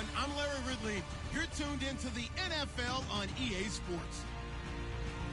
everyone. I'm Larry Ridley. You're tuned into the NFL on EA Sports.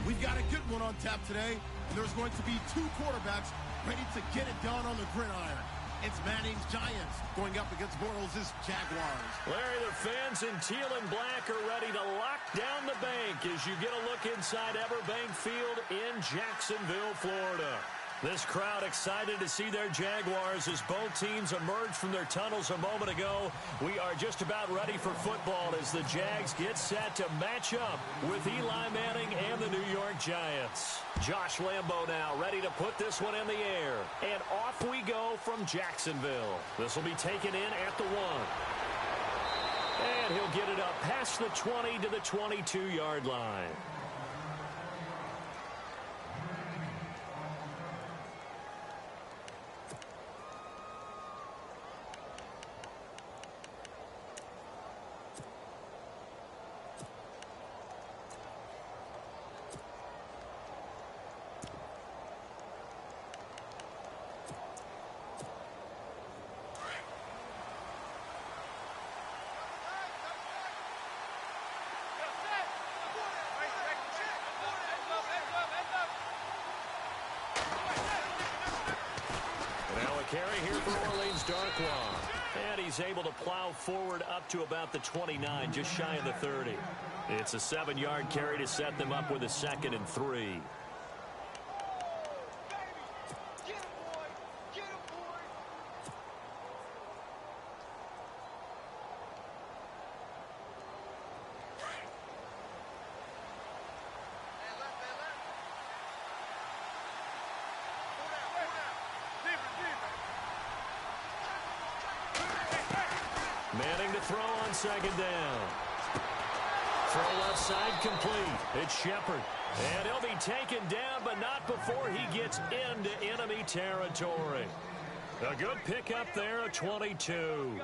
We've got a good one on tap today, and there's going to be two quarterbacks ready to get it done on the gridiron. It's Manning's Giants going up against Bortles' Jaguars. Larry, the fans in teal and black are ready to lock down the bank as you get a look inside Everbank Field in Jacksonville, Florida. This crowd excited to see their Jaguars as both teams emerged from their tunnels a moment ago. We are just about ready for football as the Jags get set to match up with Eli Manning and the New York Giants. Josh Lambo now ready to put this one in the air. And off we go from Jacksonville. This will be taken in at the 1. And he'll get it up past the 20 to the 22-yard line. Carry here for Orleans Darkwa. And he's able to plow forward up to about the 29, just shy of the 30. It's a 7-yard carry to set them up with a 2nd and 3. Manning to throw on 2nd down. Throw left side complete. It's Shepard. And he'll be taken down, but not before he gets into enemy territory. A good pickup there, a 22.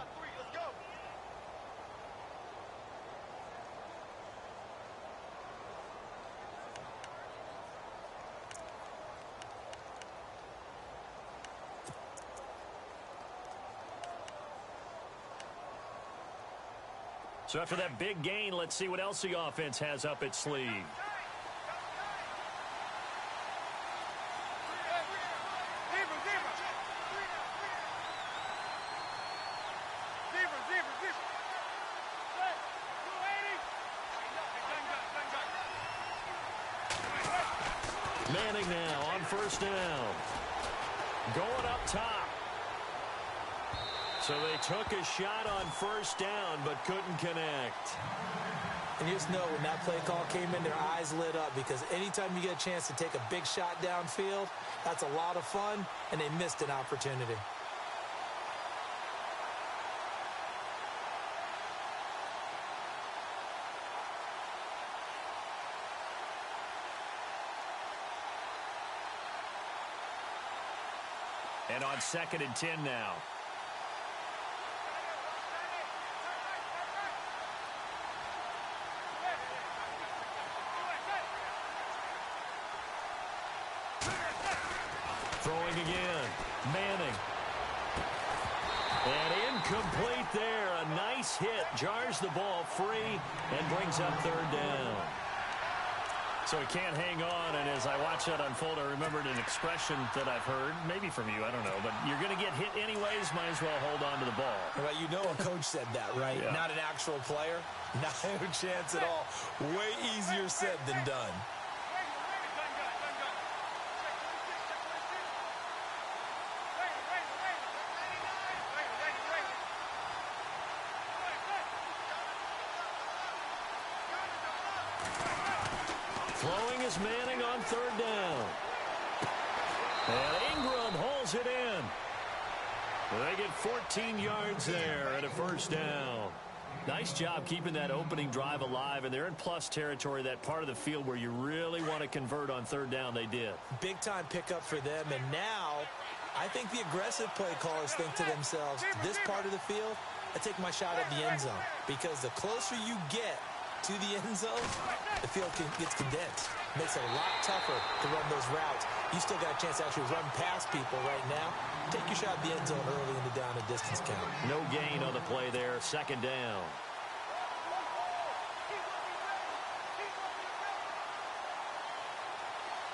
So after that big gain, let's see what else the offense has up its sleeve. Manning now on 1st down. Going up top. So they took a shot on 1st down, but couldn't connect. And you just know when that play call came in, their eyes lit up, because anytime you get a chance to take a big shot downfield, that's a lot of fun, and they missed an opportunity. And on 2nd and 10 now. Throwing again. Manning. And incomplete there. A nice hit. Jars the ball free and brings up 3rd down. So he can't hang on, and as I watch that unfold, I remembered an expression that I've heard, maybe from you, I don't know, but you're going to get hit anyways, might as well hold on to the ball. Well, you know a coach said that, right? Yeah. Not an actual player. Not a chance at all. Way easier said than done. Throwing is Manning on 3rd down. And Ingram holds it in. They get 14 yards there at a 1st down. Nice job keeping that opening drive alive, and they're in plus territory, that part of the field where you really want to convert on 3rd down. They did. Big-time pickup for them, and now I think the aggressive play callers think to themselves, this part of the field, I take my shot at the end zone, because the closer you get to the end zone, the field gets condensed. Makes it a lot tougher to run those routes. You still got a chance to actually run past people right now. Take your shot at the end zone early in the down and distance count. No gain on the play there. 2nd down.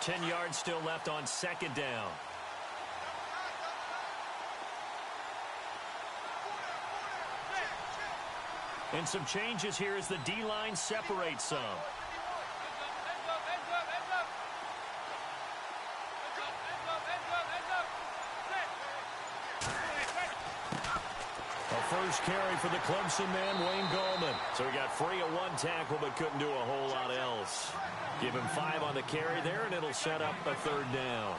10 yards still left on second down. And some changes here as the D-line separates some. First carry for the Clemson man, Wayne Gallman. So he got free of one tackle but couldn't do a whole lot else. Give him 5 on the carry there, and it'll set up a third down.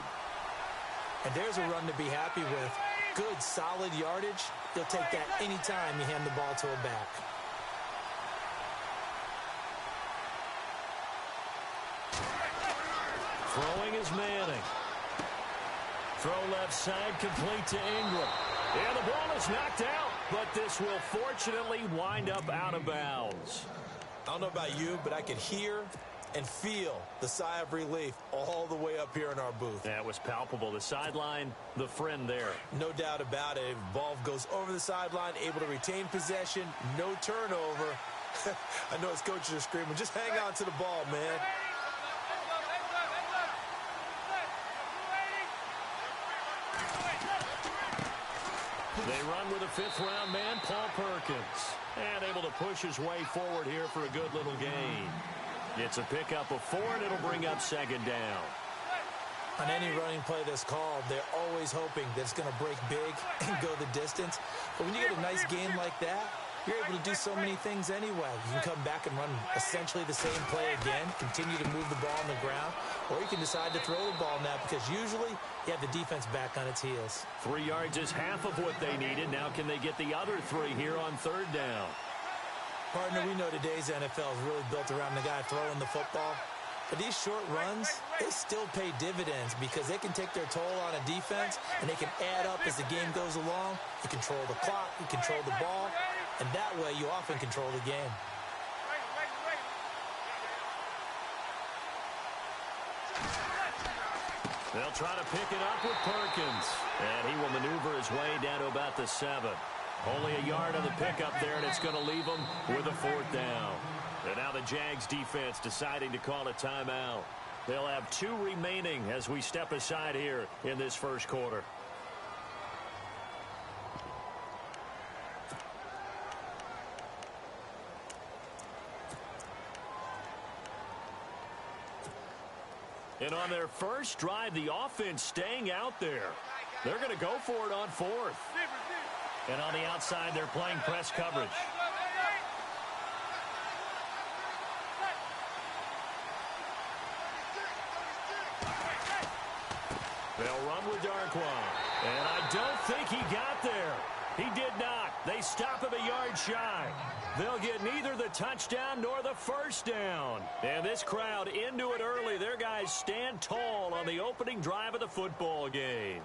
And there's a run to be happy with. Good, solid yardage. You'll take that anytime you hand the ball to a back. Throwing is Manning. Throw left side, complete to Ingram. And the ball is knocked out, but this will fortunately wind up out of bounds. I don't know about you, but I could hear and feel the sigh of relief all the way up here in our booth. That was palpable. The sideline, the friend there. No doubt about it. Ball goes over the sideline, able to retain possession, no turnover. I know his coaches are screaming, just hang on to the ball, man. They run with a fifth-round man, Paul Perkins. And able to push his way forward here for a good little gain. It's a pickup of 4, and it'll bring up second down. On any running play that's called, they're always hoping that it's going to break big and go the distance. But when you get a nice gain like that, you're able to do so many things anyway. You can come back and run essentially the same play again, continue to move the ball on the ground, or you can decide to throw the ball now because usually you have the defense back on its heels. 3 yards is half of what they needed. Now can they get the other 3 here on third down? Partner, we know today's NFL is really built around the guy throwing the football. But these short runs, they still pay dividends because they can take their toll on a defense and they can add up as the game goes along. You control the clock, you control the ball, and that way you often control the game. They'll try to pick it up with Perkins. And he will maneuver his way down to about the 7. Only a yard on the pickup there, and it's going to leave them with a 4th down. And now the Jags defense deciding to call a timeout. They'll have 2 remaining as we step aside here in this first quarter. And on their first drive, the offense staying out there. They're going to go for it on 4th. And on the outside, they're playing press coverage. They'll run with Darkwan. And I don't think he got there. He did not. They stop him a yard shy. They'll get neither the touchdown nor the first down. And this crowd into it early. Their guys stand tall on the opening drive of the football game.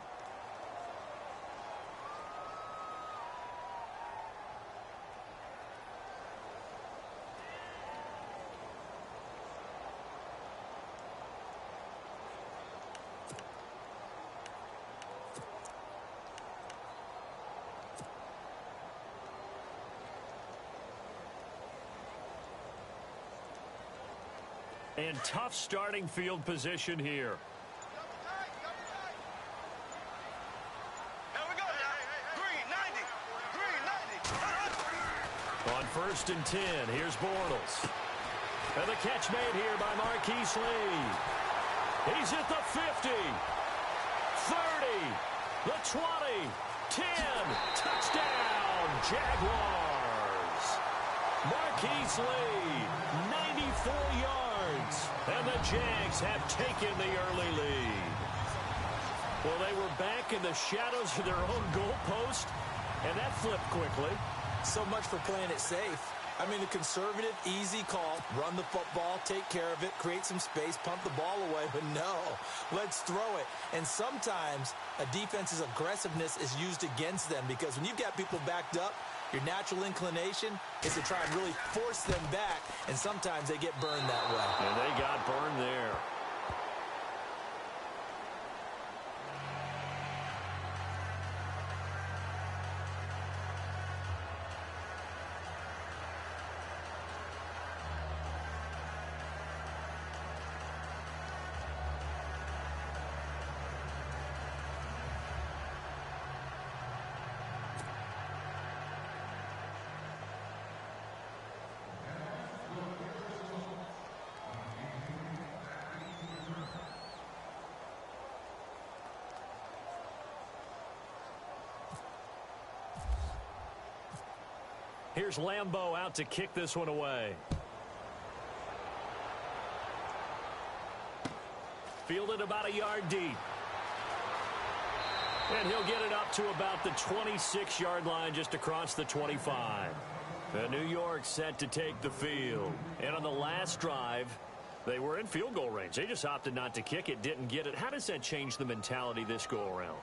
And tough starting field position here. On 1st and 10, here's Bortles. And the catch made here by Marquise Lee. He's at the 50, 30, the 20, 10, touchdown, Jaguars. Marquise Lee, 94 yards, and the Jags have taken the early lead. Well, they were back in the shadows of their own goalpost, and that flipped quickly. So much for playing it safe. I mean, the conservative, easy call, run the football, take care of it, create some space, pump the ball away, but no, let's throw it. And sometimes a defense's aggressiveness is used against them because when you've got people backed up, your natural inclination is to try and really force them back, and sometimes they get burned that way. And they got burned there. Here's Lambeau out to kick this one away. Fielded about a yard deep. And he'll get it up to about the 26-yard line just across the 25. And New York set to take the field. And on the last drive, they were in field goal range. They just opted not to kick it, didn't get it. How does that change the mentality this go-around?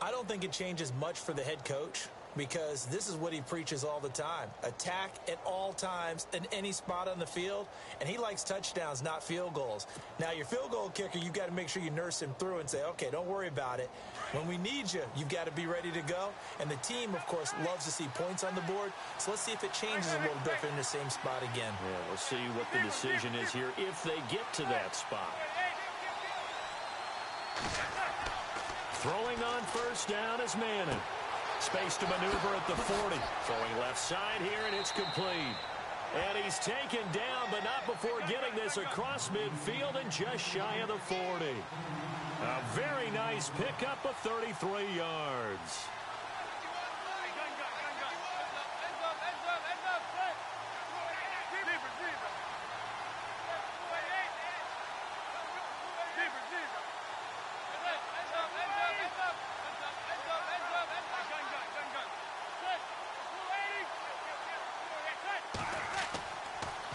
I don't think it changes much for the head coach, because this is what he preaches all the time. Attack at all times in any spot on the field, and he likes touchdowns, not field goals. Now, your field goal kicker, you've got to make sure you nurse him through and say, okay, don't worry about it. When we need you, you've got to be ready to go. And the team, of course, loves to see points on the board. So let's see if it changes a little bit in the same spot again. Yeah, we'll see what the decision is here if they get to that spot. Throwing on first down is Manning. Space to maneuver at the 40. Throwing left side here, and it's complete. And he's taken down, but not before getting this across midfield and just shy of the 40. A very nice pickup of 33 yards.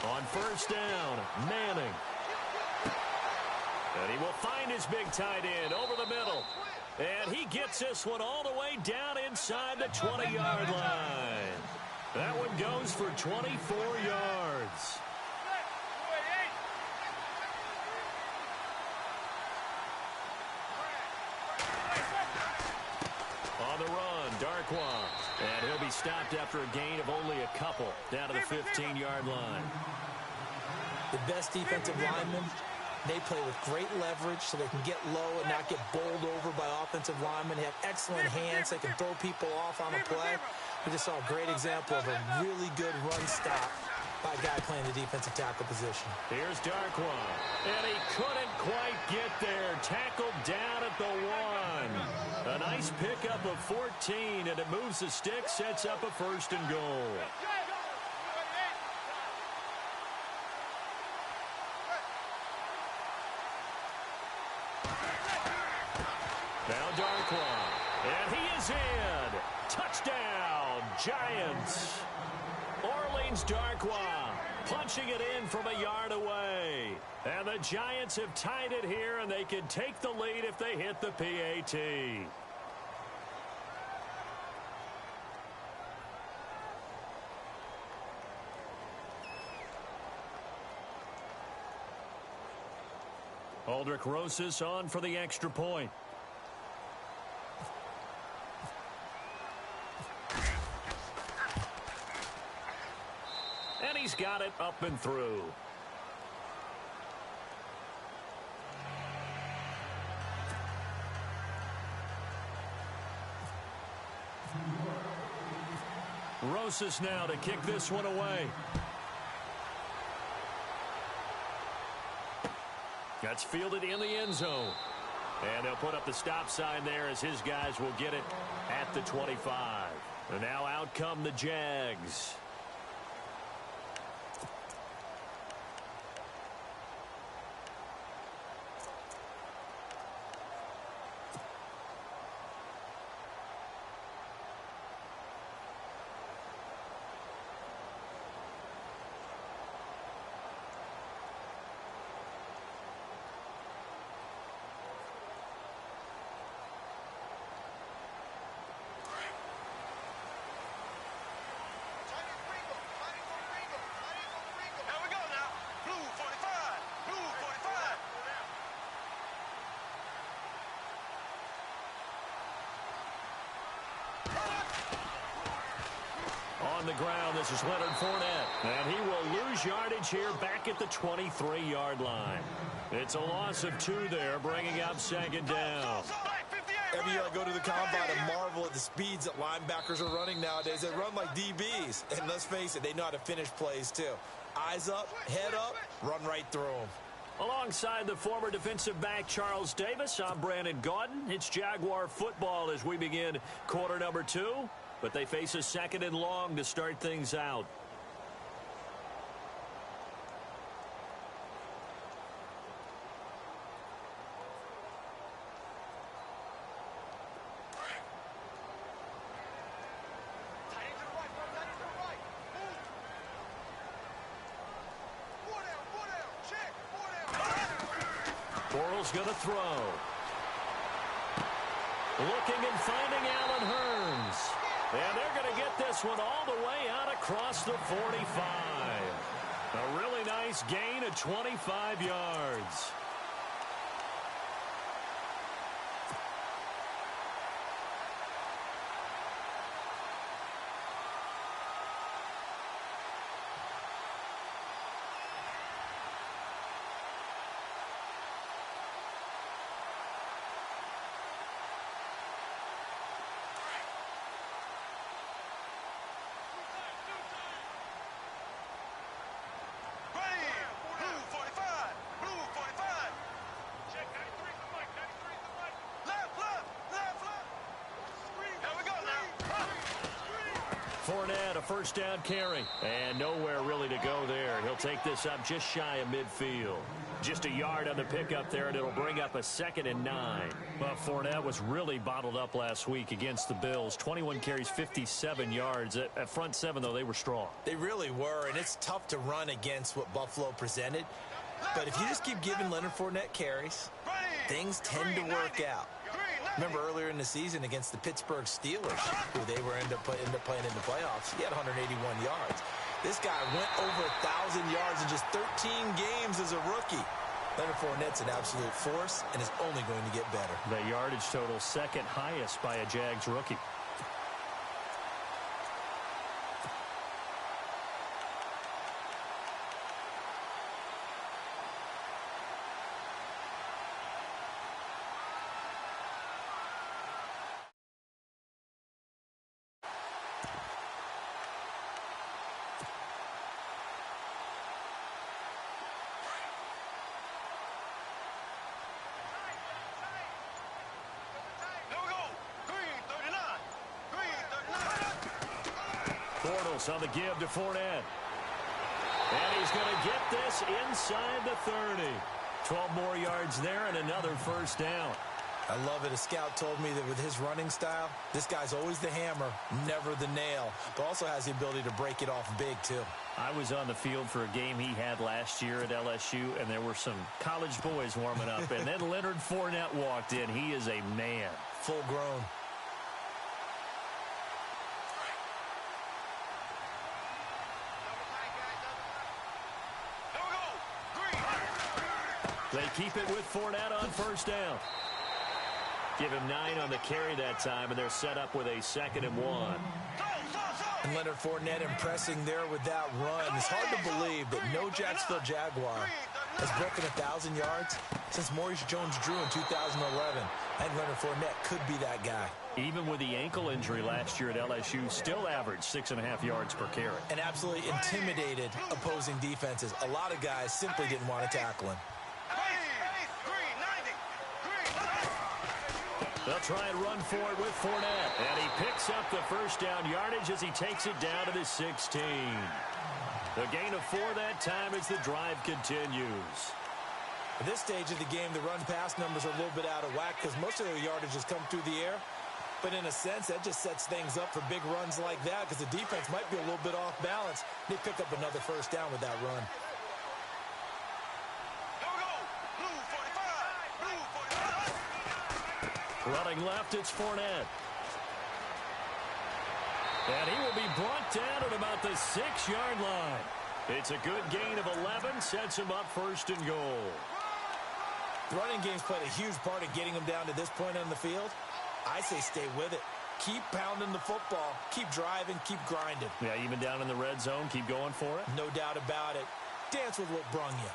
On first down, Manning. And he will find his big tight end over the middle. And he gets this one all the way down inside the 20-yard line. That one goes for 24 yards. On the run, Darkwa. And he'll be stopped after a gain of only a couple down to the 15-yard line. The best defensive linemen, they play with great leverage so they can get low and not get bowled over by offensive linemen. They have excellent hands. They can throw people off on a play. We just saw a great example of a really good run stop by a guy playing the defensive tackle position. Here's Darkwa. And he couldn't quite get there. Tackled down at the 1. A nice pickup of 14, and it moves the stick, sets up a first and goal. Now Darkwa, and he is in. Touchdown, Giants. Orleans Darkwa punching it in from a yard away. And the Giants have tied it here, and they can take the lead if they hit the PAT. Aldrich Rosas on for the extra point. And he's got it up and through. Rosas now to kick this one away. That's fielded in the end zone. And they'll put up the stop sign there as his guys will get it at the 25. And now out come the Jags. On the ground, this is Leonard Fournette. And he will lose yardage here back at the 23-yard line. It's a loss of 2 there, bringing up second down. Every year I go to the combine and marvel at the speeds that linebackers are running nowadays. They run like DBs. And let's face it, they know how to finish plays too. Eyes up, head up, run right through them. Alongside the former defensive back Charles Davis, I'm Brandon Gaudin. It's Jaguar football as we begin quarter number 2. but they face a 2nd and long to start things out. Bortles going to throw. Looking and finding Allen Hurns. And they're going to get this one all the way out across the 45. A really nice gain of 25 yards. Fournette, a first down carry. And nowhere really to go there. He'll take this up just shy of midfield. Just a yard on the pickup there, and it'll bring up a 2nd and 9. But Fournette was really bottled up last week against the Bills. 21 carries, 57 yards. At front 7, though, they were strong. They really were, and it's tough to run against what Buffalo presented. But if you just keep giving Leonard Fournette carries, things tend to work out. Remember earlier in the season against the Pittsburgh Steelers, who they were end up playing in the playoffs, he had 181 yards. This guy went over 1,000 yards in just 13 games as a rookie. Leonard Fournette's an absolute force and is only going to get better. The yardage total 2nd highest by a Jags rookie. Bortles on the give to Fournette. And he's going to get this inside the 30. 12 more yards there and another first down. I love it. A scout told me that with his running style, this guy's always the hammer, never the nail, but also has the ability to break it off big, too. I was on the field for a game he had last year at LSU, and there were some college boys warming up, and then Leonard Fournette walked in. He is a man. Full grown. They keep it with Fournette on first down. Give him 9 on the carry that time, and they're set up with a 2nd and 1. And Leonard Fournette impressing there with that run. It's hard to believe that no Jacksonville Jaguar has broken 1,000 yards since Maurice Jones-Drew in 2011. And Leonard Fournette could be that guy. Even with the ankle injury last year at LSU, still averaged 6.5 yards per carry. And absolutely intimidated opposing defenses. A lot of guys simply didn't want to tackle him. They'll try and run for it with Fournette. And he picks up the first down yardage as he takes it down to the 16. The gain of 4 that time as the drive continues. At this stage of the game, the run-pass numbers are a little bit out of whack because most of their yardage has come through the air. But in a sense, that just sets things up for big runs like that because the defense might be a little bit off balance. They pick up another first down with that run. Running left, it's Fournette. And he will be brought down at about the 6-yard line. It's a good gain of 11, sets him up first and goal. The running game's played a huge part in getting him down to this point on the field. I say stay with it. Keep pounding the football. Keep driving. Keep grinding. Yeah, even down in the red zone, keep going for it. No doubt about it. Dance with what brung you.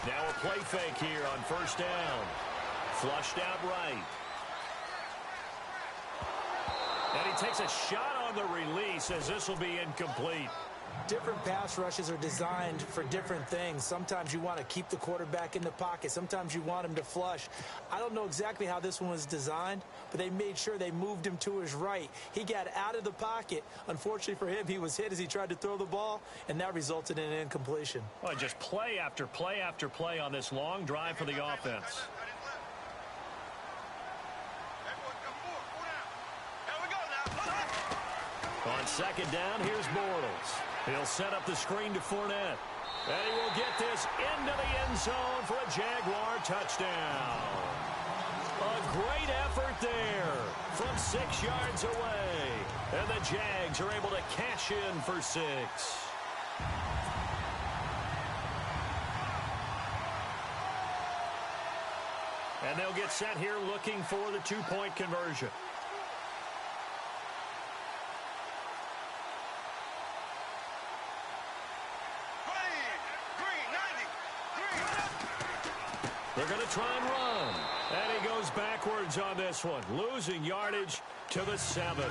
Now a play fake here on first down. Flushed out right. And he takes a shot on the release as this will be incomplete. Different pass rushes are designed for different things. Sometimes you want to keep the quarterback in the pocket. Sometimes you want him to flush. I don't know exactly how this one was designed, but they made sure they moved him to his right. He got out of the pocket. Unfortunately for him, he was hit as he tried to throw the ball, and that resulted in an incompletion. Well, just play after play after play on this long drive for the offense. On second down, here's Bortles. He'll set up the screen to Fournette. And he will get this into the end zone for a Jaguar touchdown. A great effort there from 6 yards away. And the Jags are able to cash in for 6. And they'll get set here looking for the 2-point conversion. They're going to try and run. And he goes backwards on this one, losing yardage to the 7.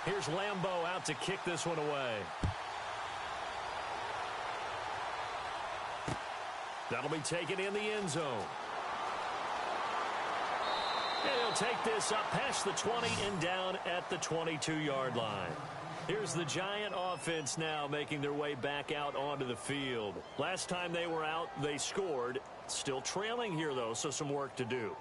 Here's Lambeau out to kick this one away. That'll be taken in the end zone. And he'll take this up past the 20 and down at the 22-yard line. Here's the Giant offense now making their way back out onto the field. Last time they were out, they scored. Still trailing here, though, so some work to do.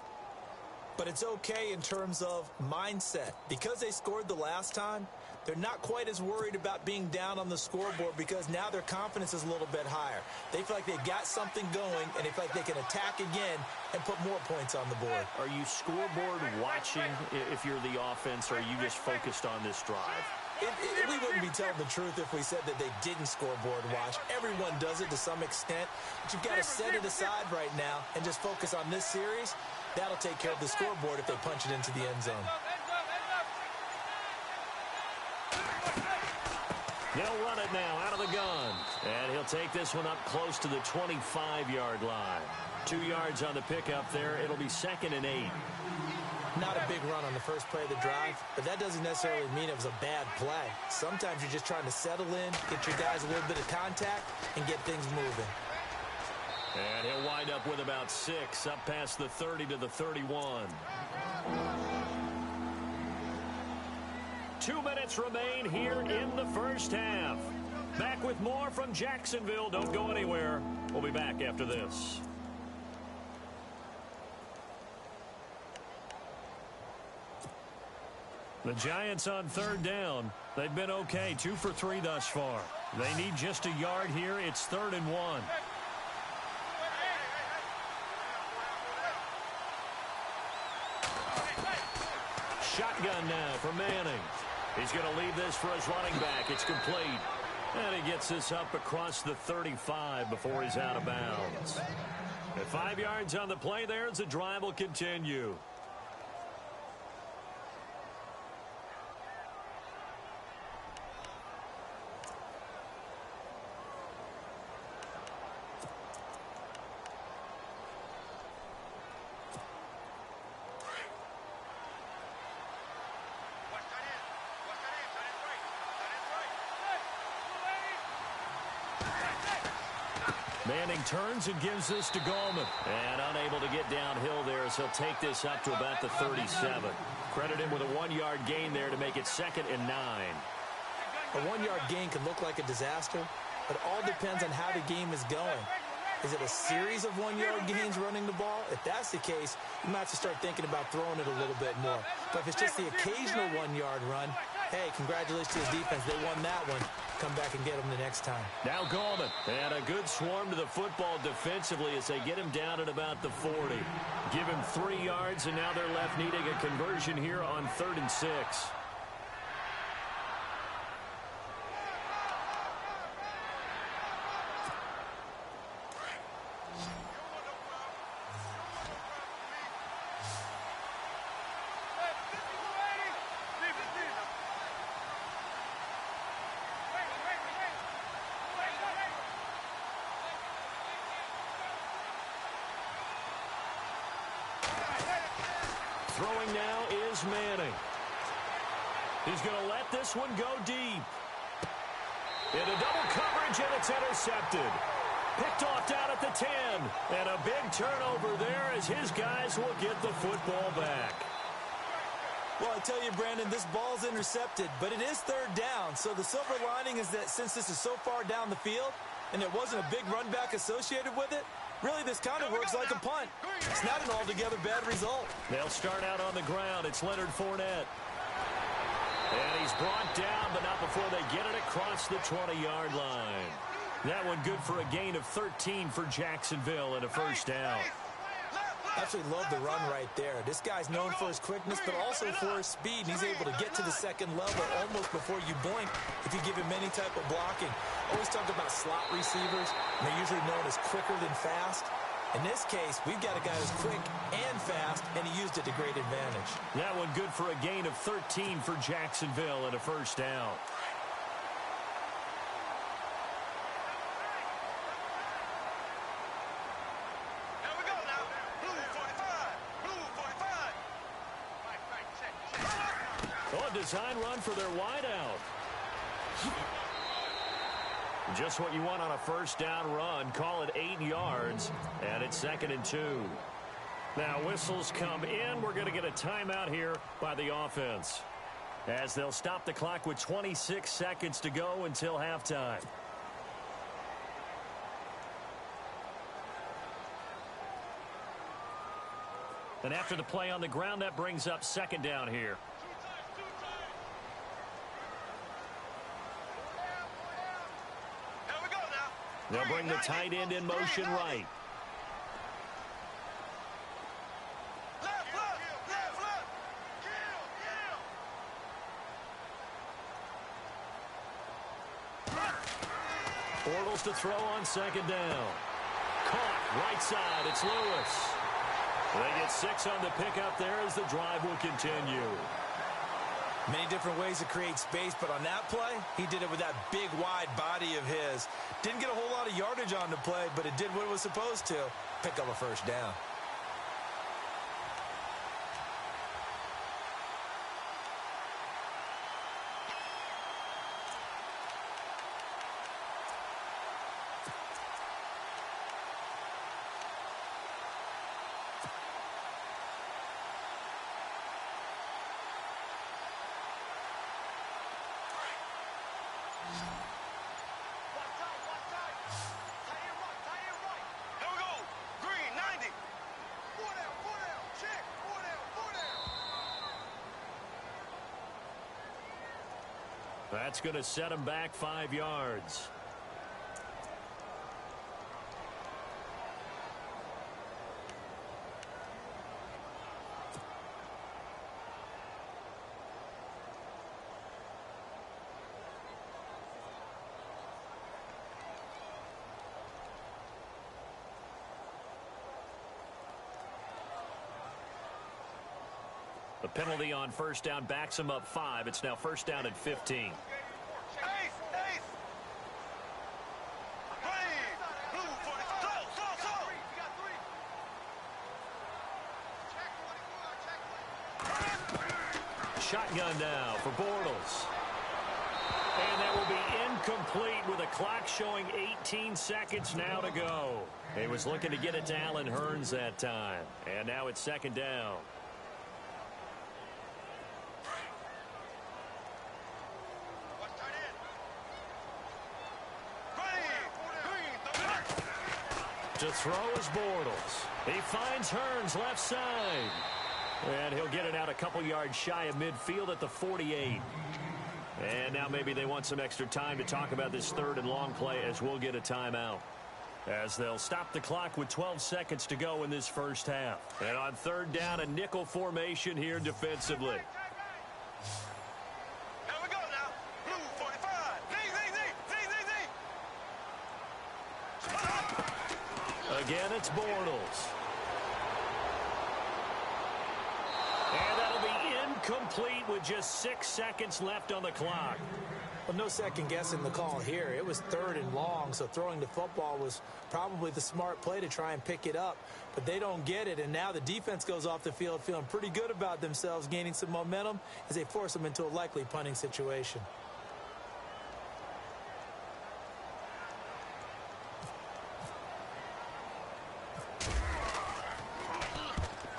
But it's okay in terms of mindset. Because they scored the last time, they're not quite as worried about being down on the scoreboard because now their confidence is a little bit higher. They feel like they've got something going, and they feel like they can attack again and put more points on the board. Are you scoreboard watching if you're the offense, or are you just focused on this drive? We wouldn't be telling the truth if we said that they didn't scoreboard watch. Everyone does it to some extent. But you've got to set it aside right now and just focus on this series. That'll take care of the scoreboard if they punch it into the end zone. They'll run it now out of the gun. And he'll take this one up close to the 25-yard line. 2 yards on the pickup there. It'll be 2nd and 8. Not a big run on the first play of the drive, but that doesn't necessarily mean it was a bad play. Sometimes you're just trying to settle in, get your guys a little bit of contact, and get things moving. And he'll wind up with about 6, up past the 30 to the 31. 2 minutes remain here in the first half. Back with more from Jacksonville. Don't go anywhere. We'll be back after this. The Giants on 3rd down. They've been okay, 2 for 3 thus far. They need just a yard here. It's 3rd and 1. Shotgun now for Manning. He's going to leave this for his running back. It's complete. And he gets this up across the 35 before he's out of bounds. At 5 yards on the play there, the drive will continue. Manning turns and gives this to Gallman. And unable to get downhill there, so he'll take this up to about the 37. Credit him with a 1-yard gain there to make it 2nd and 9. A 1-yard gain can look like a disaster, but it all depends on how the game is going. Is it a series of 1-yard gains running the ball? If that's the case, you might have to start thinking about throwing it a little bit more. But if it's just the occasional 1-yard run, hey, congratulations to his defense. They won that one. Come back and get him the next time. Now Gallman. And a good swarm to the football defensively as they get him down at about the 40. Give him 3 yards, and now they're left needing a conversion here on 3rd and 6. Throwing now is Manning. He's going to let this one go deep. Into double coverage, and it's intercepted. Picked off down at the 10. And a big turnover there as his guys will get the football back. Well, I tell you, Brandon, this ball's intercepted, but it is third down. So the silver lining is that since this is so far down the field and there wasn't a big run back associated with it, really this kind of works like a punt. It's not an altogether bad result. They'll start out on the ground. It's Leonard Fournette. And he's brought down, but not before they get it across the 20-yard line. That one good for a gain of 13 for Jacksonville and a first down. Absolutely love the run right there. This guy's known for his quickness, but also for his speed. And he's able to get to the second level almost before you blink if you give him any type of blocking. Always talk about slot receivers, and they're usually known as quicker than fast. In this case, we've got a guy who's quick and fast, and he used it to great advantage. That one good for a gain of 13 for Jacksonville and a first down. Design run for their wideout. Just what you want on a first down run. Call it 8 yards, and it's 2nd and 2. Now whistles come in. We're going to get a timeout here by the offense, as they'll stop the clock with 26 seconds to go until halftime. And after the play on the ground, that brings up 2nd down here. They'll bring the tight end in motion right. Bortles to throw on 2nd down. Caught right side. It's Lewis. They get 6 on the pickup there as the drive will continue. Many different ways to create space, but on that play, he did it with that big, wide body of his. Didn't get a whole lot of yardage on the play, but it did what it was supposed to. Pick up a first down. That's going to set him back 5 yards. The penalty on first down backs him up 5. It's now first down at 15. Shotgun now for Bortles. And that will be incomplete with a clock showing 18 seconds now to go. He was looking to get it to Allen Hurns that time. And now it's 2nd down. To throw is Bortles. He finds Hurns left side. And he'll get it out a couple yards shy of midfield at the 48. And now maybe they want some extra time to talk about this 3rd and long play, as we'll get a timeout. As they'll stop the clock with 12 seconds to go in this first half. And on 3rd down, a nickel formation here defensively. Again, it's Bortles. And that'll be incomplete with just 6 seconds left on the clock. Well, no second guessing the call here. It was 3rd and long, so throwing the football was probably the smart play to try and pick it up. But they don't get it, and now the defense goes off the field feeling pretty good about themselves, gaining some momentum as they force them into a likely punting situation.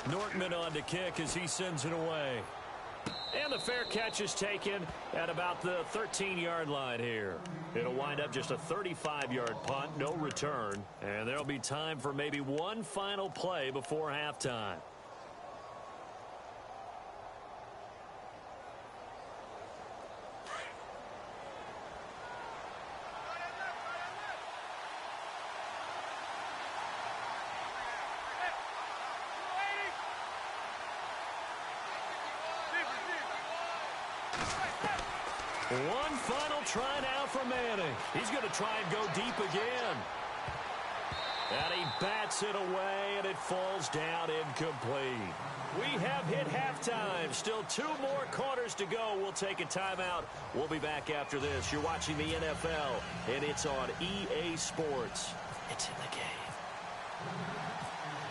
Nortman on to kick as he sends it away. And the fair catch is taken at about the 13-yard line here. It'll wind up just a 35-yard punt, no return. And there'll be time for maybe one final play before halftime. One final try now for Manning. He's going to try and go deep again. And he bats it away, and it falls down incomplete. We have hit halftime. Still 2 more quarters to go. We'll take a timeout. We'll be back after this. You're watching the NFL, and it's on EA Sports. It's in the game.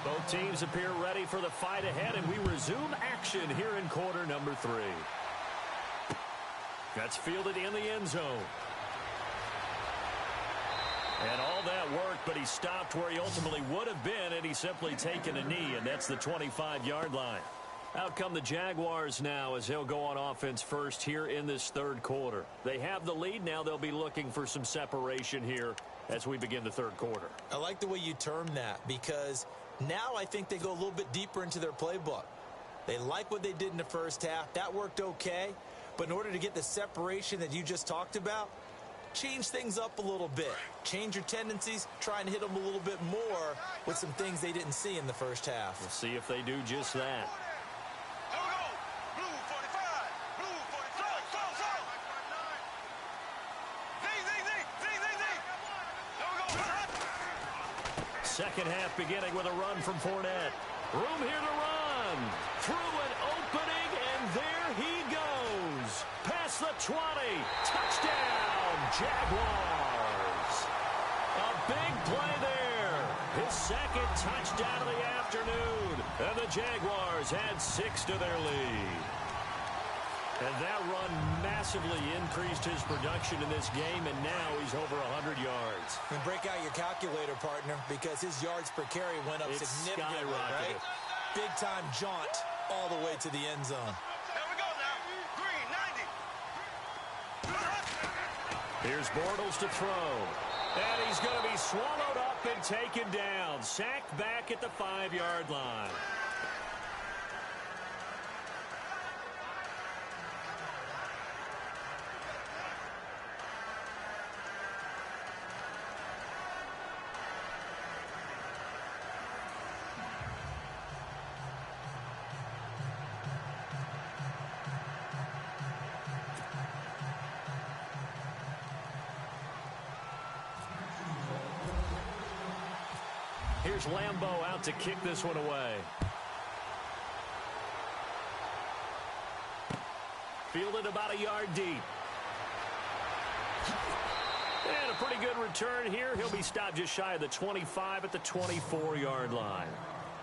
Both teams appear ready for the fight ahead, and we resume action here in quarter number 3. That's fielded in the end zone. And all that worked, but he stopped where he ultimately would have been, and he's simply taken a knee, and that's the 25-yard line. Out come the Jaguars now as they'll go on offense first here in this 3rd quarter. They have the lead. Now they'll be looking for some separation here as we begin the 3rd quarter. I like the way you term that because now I think they go a little bit deeper into their playbook. They like what they did in the first half. That worked okay. But in order to get the separation that you just talked about, change things up a little bit. Change your tendencies, try and hit them a little bit more with some things they didn't see in the first half. We'll see if they do just that. Second half beginning with a run from Fournette. Room here to run. Through an opening, and there he goes. Past the 20. Touchdown, Jaguars. A big play there. His 2nd touchdown of the afternoon. And the Jaguars add 6 to their lead. And that run massively increased his production in this game, and now he's over 100 yards. And break out your calculator, partner, because his yards per carry went up significantly, right? Big-time jaunt all the way to the end zone. Here we go now. Green, 90. Here's Bortles to throw. And he's going to be swallowed up and taken down. Sacked back at the 5-yard line. Here's Lambeau out to kick this one away. Fielded about a yard deep. And a pretty good return here. He'll be stopped just shy of the 25 at the 24-yard line.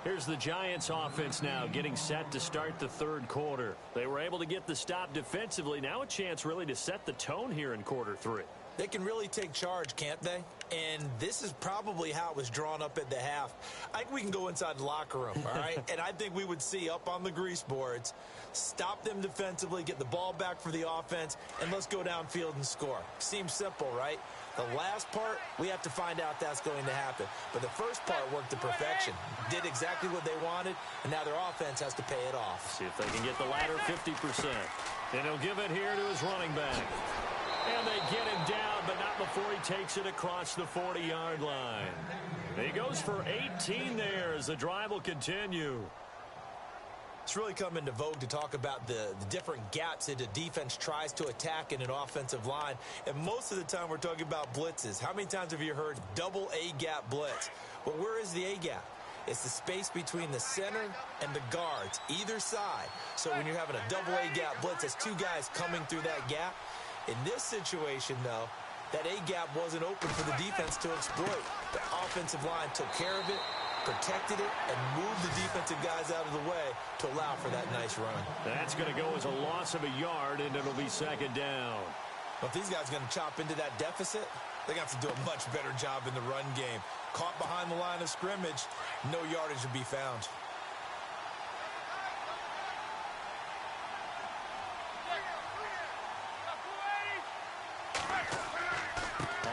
Here's the Giants offense now getting set to start the 3rd quarter. They were able to get the stop defensively. Now a chance really to set the tone here in quarter 3. They can really take charge, can't they? And this is probably how it was drawn up at the half. I think we can go inside the locker room, all right? And I think we would see up on the grease boards, stop them defensively, get the ball back for the offense, and let's go downfield and score. Seems simple, right? The last part, we have to find out that's going to happen. But the first part worked to perfection. Did exactly what they wanted, and now their offense has to pay it off. See if they can get the latter 50%. And he'll give it here to his running back. And they get him down, but not before he takes it across the 40-yard line. He goes for 18 there as the drive will continue. It's really come into vogue to talk about the different gaps that a defense tries to attack in an offensive line. And most of the time we're talking about blitzes. How many times have you heard double A-gap blitz? Well, where is the A-gap? It's the space between the center and the guards, either side. So when you're having a double-A gap blitz, that's two guys coming through that gap. In this situation, though, that A gap wasn't open for the defense to exploit. The offensive line took care of it, protected it, and moved the defensive guys out of the way to allow for that nice run. That's going to go as a loss of a yard, and it'll be second down. Well, if these guys are going to chop into that deficit, they're going to have to do a much better job in the run game. Caught behind the line of scrimmage, no yardage to be found.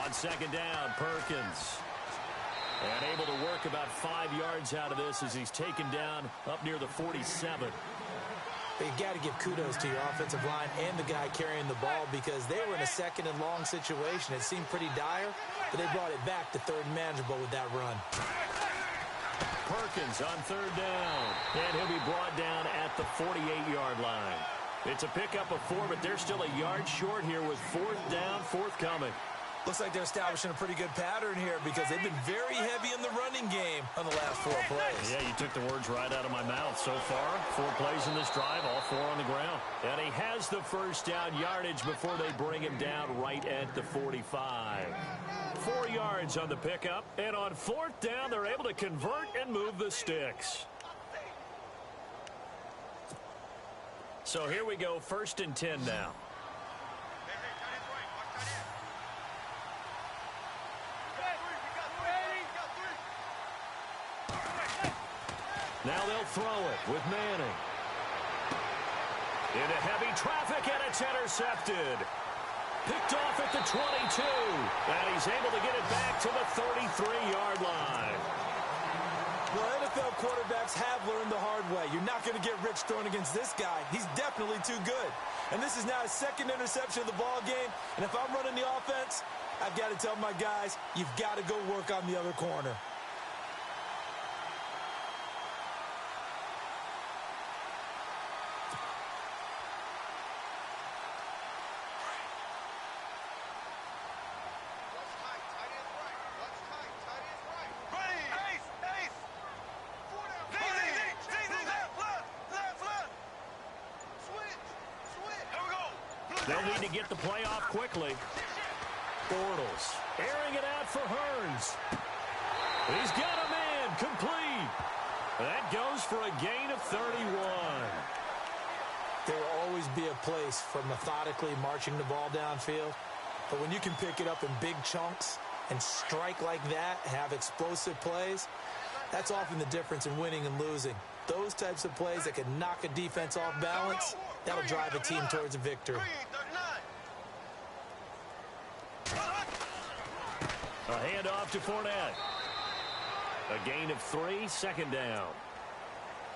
On second down, Perkins. And able to work about 5 yards out of this as he's taken down up near the 47. But you got to give kudos to your offensive line and the guy carrying the ball because they were in a second and long situation. It seemed pretty dire, but they brought it back to third and manageable with that run. Perkins on third down. And he'll be brought down at the 48-yard line. It's a pickup of 4, but they're still a yard short here with fourth down forthcoming. Looks like they're establishing a pretty good pattern here because they've been very heavy in the running game on the last 4 plays. Yeah, you took the words right out of my mouth. So far, 4 plays in this drive, all 4 on the ground. And he has the first down yardage before they bring him down right at the 45. 4 yards on the pickup, and on fourth down, they're able to convert and move the sticks. So here we go, 1st and 10 now. Now they'll throw it with Manning. Into heavy traffic, and it's intercepted. Picked off at the 22. And he's able to get it back to the 33-yard line. Well, NFL quarterbacks have learned the hard way. You're not going to get rich throwing against this guy. He's definitely too good. And this is now his 2nd interception of the ball game. And if I'm running the offense, I've got to tell my guys, you've got to go work on the other corner. They'll need to get the play off quickly. Bortles airing it out for Hearns. He's got a man complete. That goes for a gain of 31. There will always be a place for methodically marching the ball downfield. But when you can pick it up in big chunks and strike like that, have explosive plays, that's often the difference in winning and losing. Those types of plays that can knock a defense off balance, that'll drive a team towards a victory. A handoff to Fournette. A gain of 3, second down.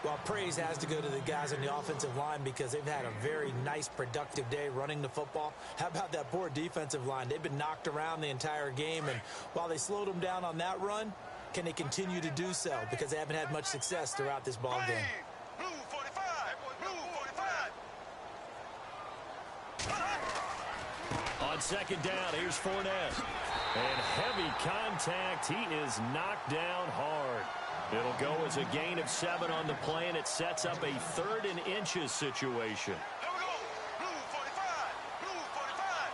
Well, praise has to go to the guys on the offensive line because they've had a very nice, productive day running the football. How about that poor defensive line? They've been knocked around the entire game, and while they slowed them down on that run, can they continue to do so? Because they haven't had much success throughout this ball game. Blue 45. Blue 45. On second down, here's Fournette. And heavy contact. He is knocked down hard. It'll go as a gain of 7 on the play, and it sets up a 3rd and inches situation. Here we go. Blue 45. Blue 45.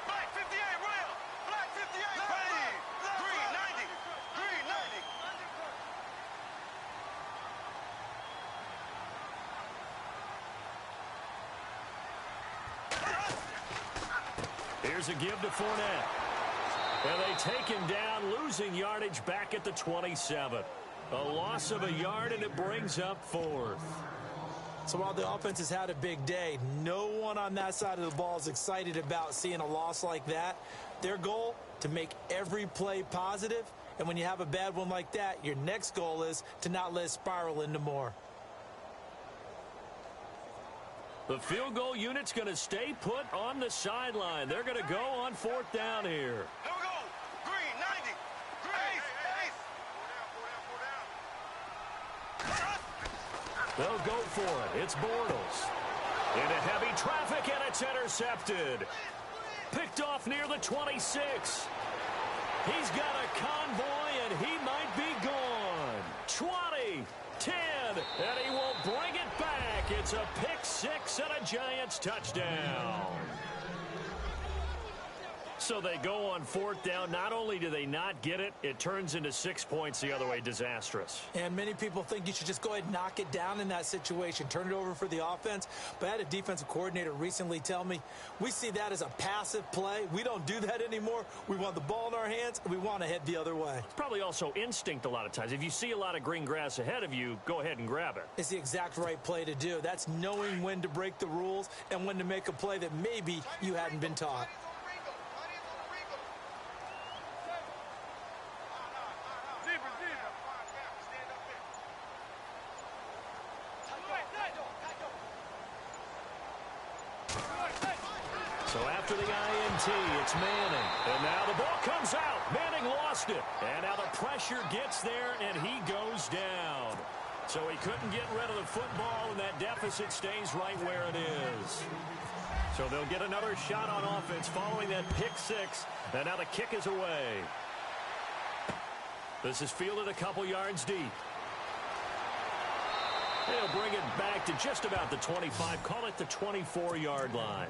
Black 58, rail. Black 58, ready. Green 90. Green 90. Here's a give to Fournette. And they take him down, losing yardage back at the 27. A loss of a yard, and it brings up 4th. So while the offense has had a big day, no one on that side of the ball is excited about seeing a loss like that. Their goal, to make every play positive. And when you have a bad one like that, your next goal is to not let it spiral into more. The field goal unit's going to stay put on the sideline. They're going to go on 4th down here. Here we go. Green 90. Green. They'll go for it. It's Bortles. Into heavy traffic, and it's intercepted. Picked off near the 26. He's got a convoy, and he might be gone. 10, and he will bring it back. It's a pick six and a Giants touchdown. So they go on fourth down. Not only do they not get it, it turns into 6 points the other way. Disastrous. And many people think you should just go ahead and knock it down in that situation. Turn it over for the offense. But I had a defensive coordinator recently tell me, we see that as a passive play. We don't do that anymore. We want the ball in our hands, and we want to head the other way. It's probably also instinct a lot of times. If you see a lot of green grass ahead of you, go ahead and grab it. It's the exact right play to do. That's knowing when to break the rules and when to make a play that maybe you hadn't been taught. So after the INT, it's Manning. And now the ball comes out. Manning lost it. And now the pressure gets there, and he goes down. So he couldn't get rid of the football, and that deficit stays right where it is. So they'll get another shot on offense following that pick six. And now the kick is away. This is fielded a couple yards deep. They'll bring it back to just about the 25. Call it the 24-yard line.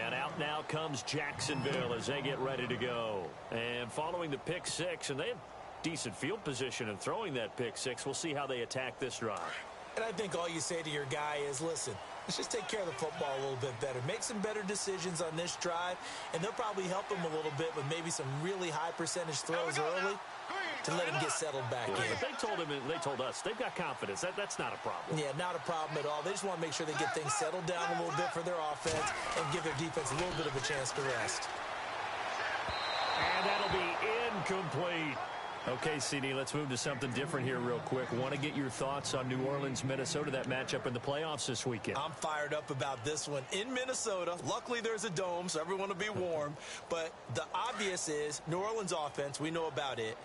And out now comes Jacksonville as they get ready to go. And following the pick six, and they have decent field position in throwing that pick six. We'll see how they attack this drive. And I think all you say to your guy is, listen, let's just take care of the football a little bit better. Make some better decisions on this drive, and they'll probably help him a little bit with maybe some really high percentage throws early to let him get settled back in. But they told us they've got confidence. That's not a problem. Yeah, not a problem at all. They just want to make sure they get things settled down a little bit for their offense and give their defense a little bit of a chance to rest. And that'll be incomplete. Okay, CD, let's move to something different here real quick. Want to get your thoughts on New Orleans, Minnesota, that matchup in the playoffs this weekend. I'm fired up about this one. In Minnesota, luckily there's a dome, so everyone will be warm. But the obvious is New Orleans offense, we know about it.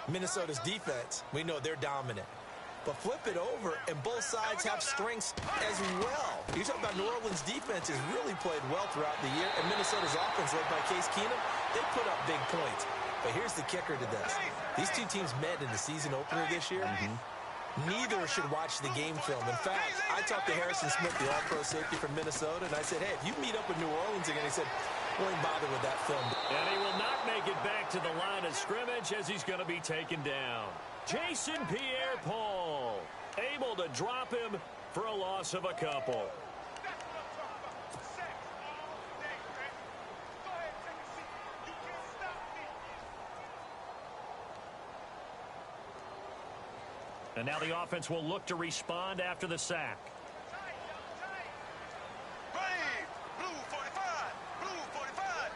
Minnesota's defense, we know they're dominant. But flip it over, and both sides have strengths as well. You talk about New Orleans defense has really played well throughout the year, and Minnesota's offense, led by Case Keenum, they put up big points. But here's the kicker to this. These two teams met in the season opener this year. Neither should watch the game film. In fact, I talked to Harrison Smith, the all-pro safety from Minnesota, and I said, hey, if you meet up with New Orleans again, he said, won't bother with that film. And he will not make it back to the line of scrimmage as he's going to be taken down. Jason Pierre-Paul able to drop him for a loss of a couple. And now the offense will look to respond after the sack. Blue 45. Blue 45.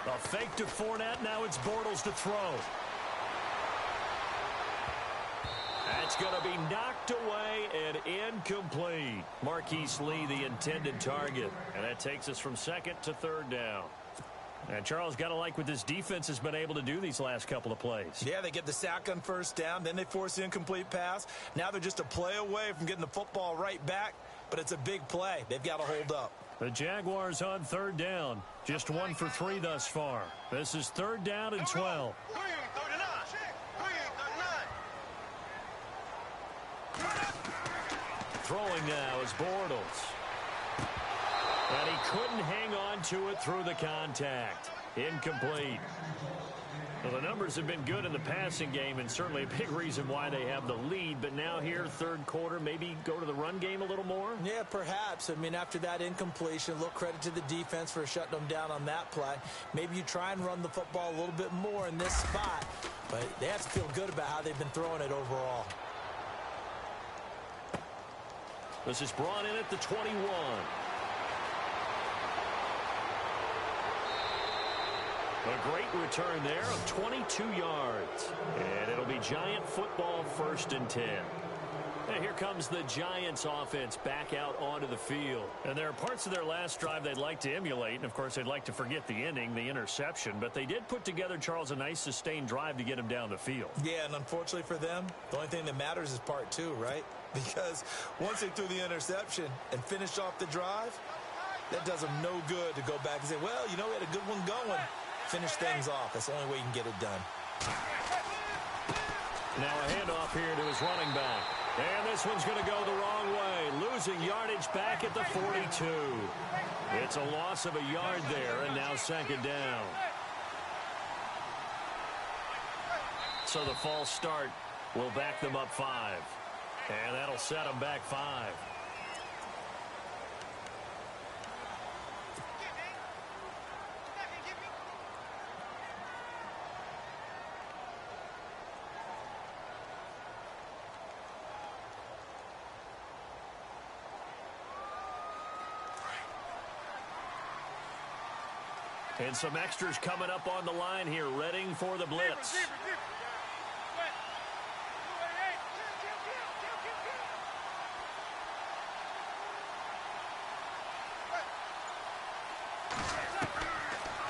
A fake to Fournette. Now it's Bortles to throw. That's going to be knocked away and incomplete. Marquise Lee, the intended target. And that takes us from second to third down. And Charles, got to like what this defense has been able to do these last couple of plays. Yeah, they get the sack on first down, then they force the incomplete pass. Now they're just a play away from getting the football right back, but it's a big play. They've got to hold up. The Jaguars on third down. Just 1 for 3 thus far. This is third down and 12. Throwing now is Bortles. And he couldn't hang on to it through the contact. Incomplete. Well, the numbers have been good in the passing game, and certainly a big reason why they have the lead. But now here, third quarter, maybe go to the run game a little more? Yeah, perhaps. I mean, after that incompletion, a little credit to the defense for shutting them down on that play. Maybe you try and run the football a little bit more in this spot. But they have to feel good about how they've been throwing it overall. This is brought in at the 21. A great return there of 22 yards. And it'll be Giant football, 1st and 10. And here comes the Giants offense back out onto the field. And there are parts of their last drive they'd like to emulate. And, of course, they'd like to forget the ending, the interception. But they did put together, Charles, a nice sustained drive to get him down the field. Yeah, and unfortunately for them, the only thing that matters is part 2, right? Because once they threw the interception and finished off the drive, that does them no good to go back and say, well, you know, we had a good one going. Finish things off. That's the only way you can get it done. Now a handoff here to his running back. And this one's going to go the wrong way. Losing yardage back at the 42. It's a loss of a yard there, and now second down. So the false start will back them up 5. And that'll set them back 5. And some extras coming up on the line here, readying for the blitz.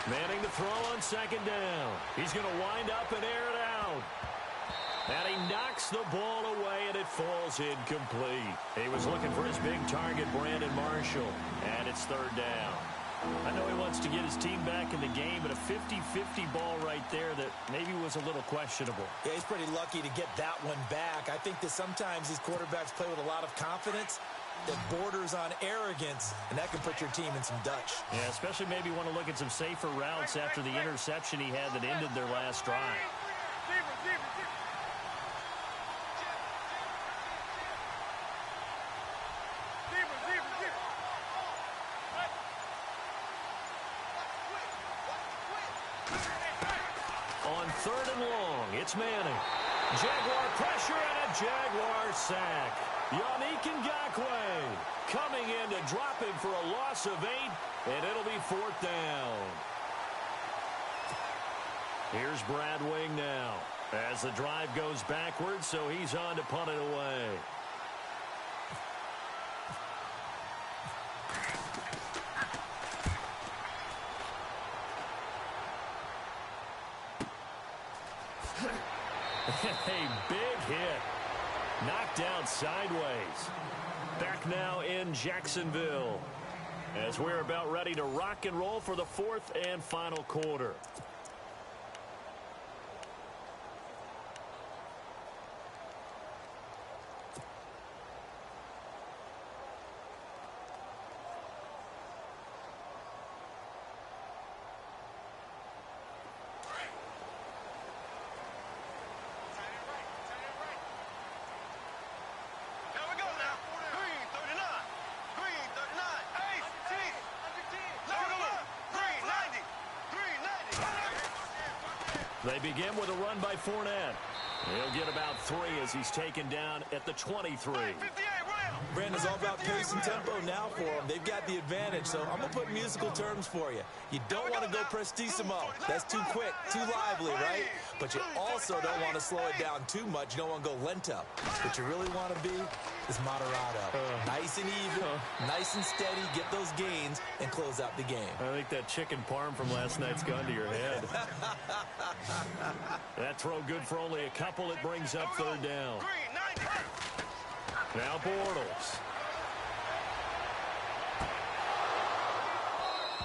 Manning to throw on second down. He's going to wind up and air it out. And he knocks the ball away, and it falls incomplete. He was looking for his big target, Brandon Marshall, and it's third down. I know he wants to get his team back in the game, but a 50-50 ball right there that maybe was a little questionable. Yeah, he's pretty lucky to get that one back. I think that sometimes these quarterbacks play with a lot of confidence that borders on arrogance, and that can put your team in some Dutch. Yeah, especially maybe want to look at some safer routes after the interception he had that ended their last drive. On third and long, it's Manning. Jaguar pressure and a Jaguar sack. Yannick Ngakoue coming in to drop him for a loss of 8, and it'll be fourth down. Here's Brad Wing now as the drive goes backwards, so he's on to punt it away. A big hit. Knocked down sideways. Back now in Jacksonville as we're about ready to rock and roll for the fourth and final quarter. They begin with a run by Fournette. He'll get about 3 as he's taken down at the 23. Brandon's all about pace and tempo now for them. They've got the advantage, so I'm going to put musical terms for you. You don't want to go prestissimo. That's too quick, too lively, right? But you also don't want to slow it down too much. You don't want to go lento. What you really want to be is moderato. Nice and even, nice and steady, get those gains, and close out the game. I think that chicken parm from last night's gone to your head. That throw good for only a couple. It brings up third down. Now Bortles.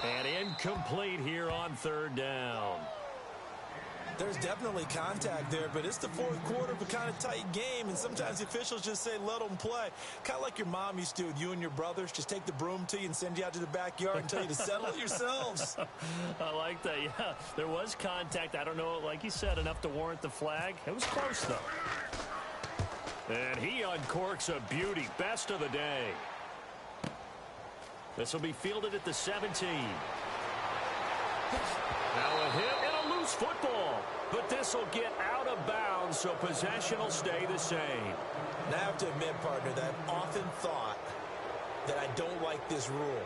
And incomplete here on third down. There's definitely contact there, but it's the fourth quarter of a kind of tight game, and sometimes the officials just say, let them play. Kind of like your mom used to do with you and your brothers. Just take the broom to you and send you out to the backyard and tell you to settle it yourselves. I like that, yeah. There was contact. I don't know, like you said, enough to warrant the flag. It was close, though. And he uncorks a beauty. Best of the day. This will be fielded at the 17. Now a hit and a loose football. But this will get out of bounds, so possession will stay the same. And I have to admit, partner, that I've often thought that I don't like this rule,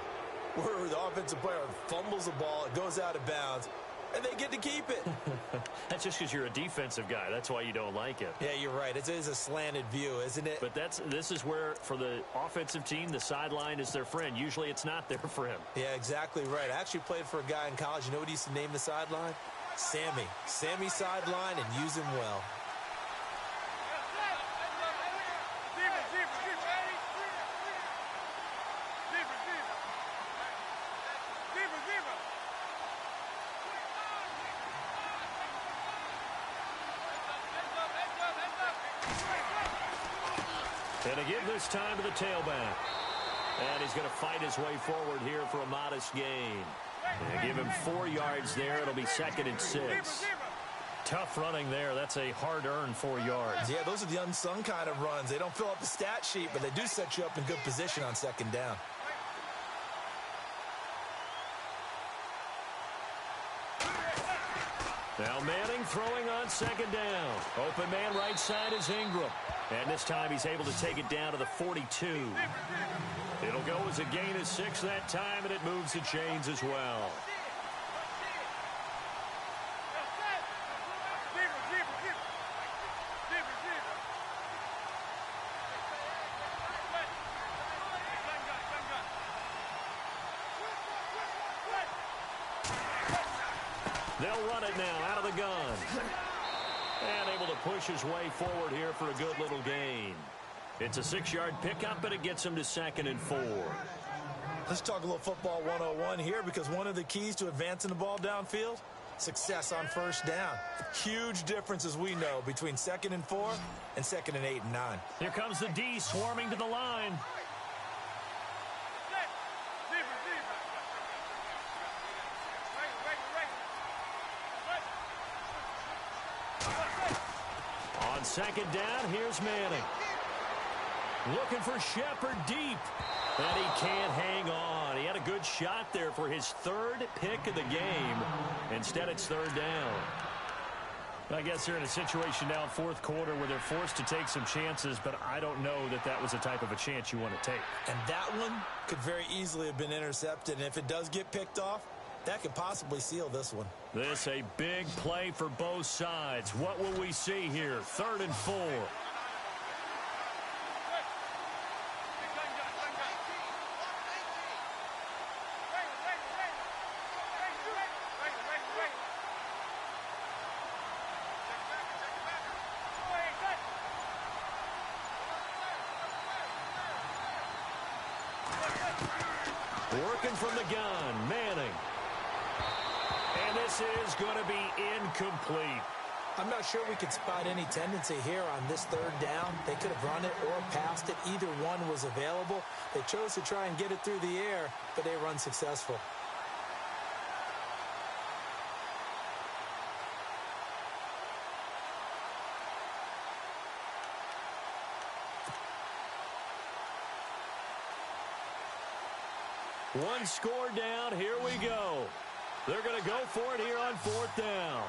where the offensive player fumbles the ball, it goes out of bounds, and they get to keep it. That's just because you're a defensive guy. That's why you don't like it. Yeah, you're right. It is a slanted view, isn't it? But this is where, for the offensive team, the sideline is their friend. Usually it's not there for him. Yeah, exactly right. I actually played for a guy in college. You know what he used to name the sideline? Sammy. Sammy sideline, and use him well. And to give this time to the tailback. And he's going to fight his way forward here for a modest gain. And give him 4 yards there. It'll be 2nd and 6. Tough running there. That's a hard-earned 4 yards. Yeah, those are the unsung kind of runs. They don't fill up the stat sheet, but they do set you up in good position on 2nd down. Now Manning throwing on 2nd down. Open man right side is Ingram. And this time he's able to take it down to the 42. It'll go as a gain of 6 that time, and it moves the chains as well. They'll run it now out of the gun. And able to push his way forward here for a good little gain. It's a 6-yard pickup, but it gets him to 2nd and 4. Let's talk a little football 101 here, because one of the keys to advancing the ball downfield, success on 1st down. Huge difference, as we know, between 2nd and 4 and 2nd and 8 and 9. Here comes the D swarming to the line. On 2nd down, here's Manning. Looking for Shepard deep. And he can't hang on. He had a good shot there for his 3rd pick of the game. Instead, it's 3rd down. I guess they're in a situation now in 4th quarter where they're forced to take some chances, but I don't know that that was the type of a chance you want to take. And that one could very easily have been intercepted. And if it does get picked off, that could possibly seal this one. This a big play for both sides. What will we see here? 3rd and 4. Working from the gun, Manning. And this is going to be incomplete. I'm not sure we could spot any tendency here on this 3rd down. They could have run it or passed it. Either one was available. They chose to try and get it through the air, but they were unsuccessful. One score down. Here we go. They're going to go for it here on 4th down.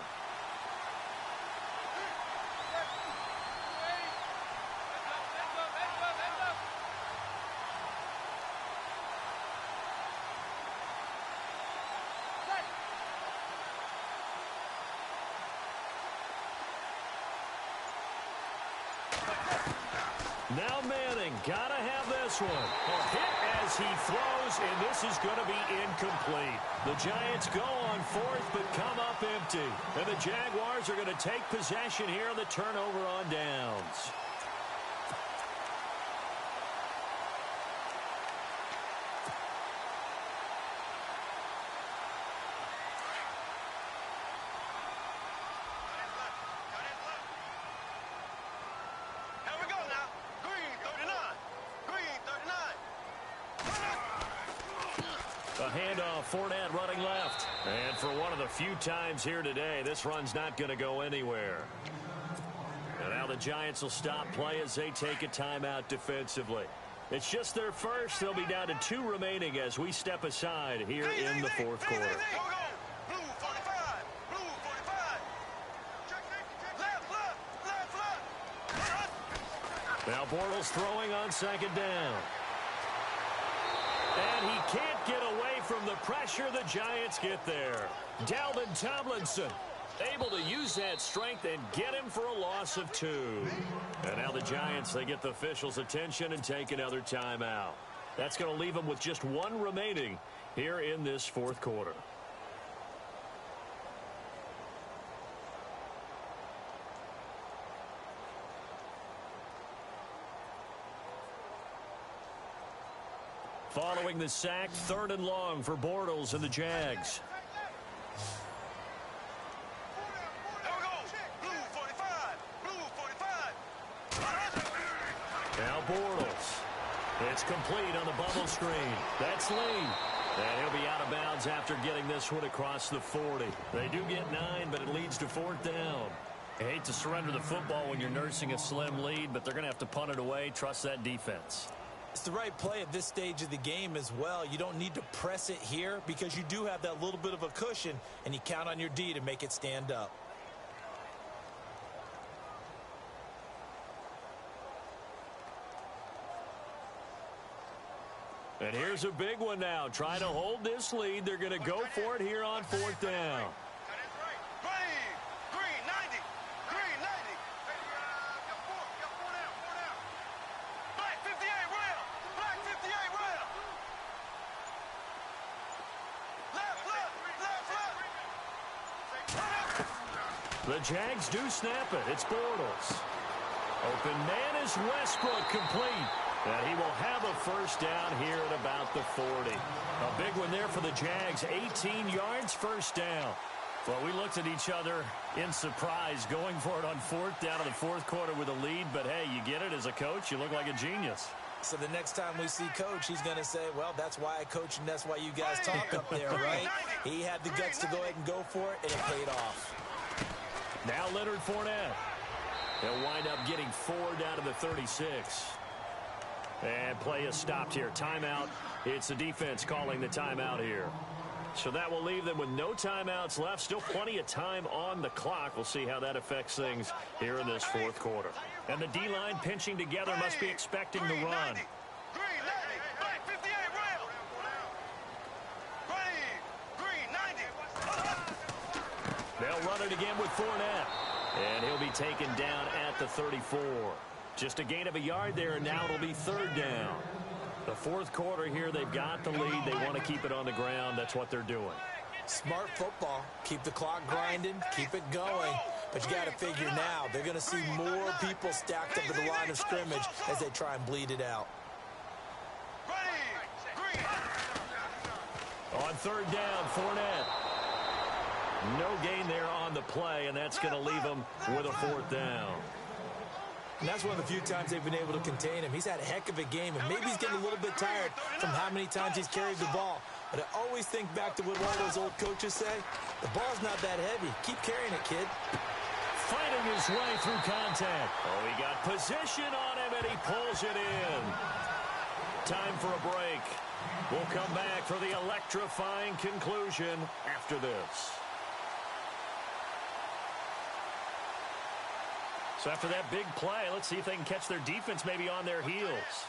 Now Manning, gotta have this one. A hit as he throws, and this is going to be incomplete. The Giants go on 4th, but come up empty. And the Jaguars are going to take possession here on the turnover on downs. A handoff, Fournette running left. And for one of the few times here today, this run's not going to go anywhere. And now the Giants will stop play as they take a timeout defensively. It's just their first. They'll be down to 2 remaining as we step aside here in the 4th quarter. Now Bortles throwing on 2nd down. And he can't get away from the pressure. The Giants get there. Dalvin Tomlinson able to use that strength and get him for a loss of 2. And now the Giants, they get the officials' attention and take another timeout. That's going to leave them with just 1 remaining here in this 4th quarter. Following the sack, 3rd and long for Bortles and the Jags. Now Bortles. It's complete on the bubble screen. That's Lee. And he'll be out of bounds after getting this one across the 40. They do get 9, but it leads to 4th down. I hate to surrender the football when you're nursing a slim lead, but they're going to have to punt it away. Trust that defense. It's the right play at this stage of the game as well. You don't need to press it here because you do have that little bit of a cushion, and you count on your D to make it stand up. And here's a big one now. Trying to hold this lead. They're going to go for it here on 4th down. The Jags do snap it. It's Bortles. Open man is Westbrook, complete. And he will have a first down here at about the 40. A big one there for the Jags. 18 yards, first down. Well, we looked at each other in surprise going for it on 4th down in the 4th quarter with a lead. But, hey, you get it as a coach. You look like a genius. So the next time we see Coach, he's going to say, well, that's why I coach and that's why you guys talk up there, right? He had the guts to go ahead and go for it, and it paid off. Now Leonard Fournette. He'll wind up getting 4 down to the 36. And play is stopped here. Timeout. It's the defense calling the timeout here. So that will leave them with no timeouts left. Still plenty of time on the clock. We'll see how that affects things here in this 4th quarter. And the D-line pinching together must be expecting the run. They'll run it again with Fournette. And he'll be taken down at the 34. Just a gain of a yard there, and now it'll be 3rd down. The 4th quarter here, they've got the lead. They want to keep it on the ground. That's what they're doing. Smart football. Keep the clock grinding. Keep it going. But you got to figure now, they're going to see more people stacked up at the line of scrimmage as they try and bleed it out. On 3rd down, Fournette. No gain there on the play, and that's going to leave them with a 4th down. And that's one of the few times they've been able to contain him. He's had a heck of a game, and maybe he's getting a little bit tired from how many times he's carried the ball. But I always think back to what all those old coaches say. The ball's not that heavy. Keep carrying it, kid. Fighting his way through contact. Oh, he got position on him, and he pulls it in. Time for a break. We'll come back for the electrifying conclusion after this. So after that big play, let's see if they can catch their defense maybe on their heels.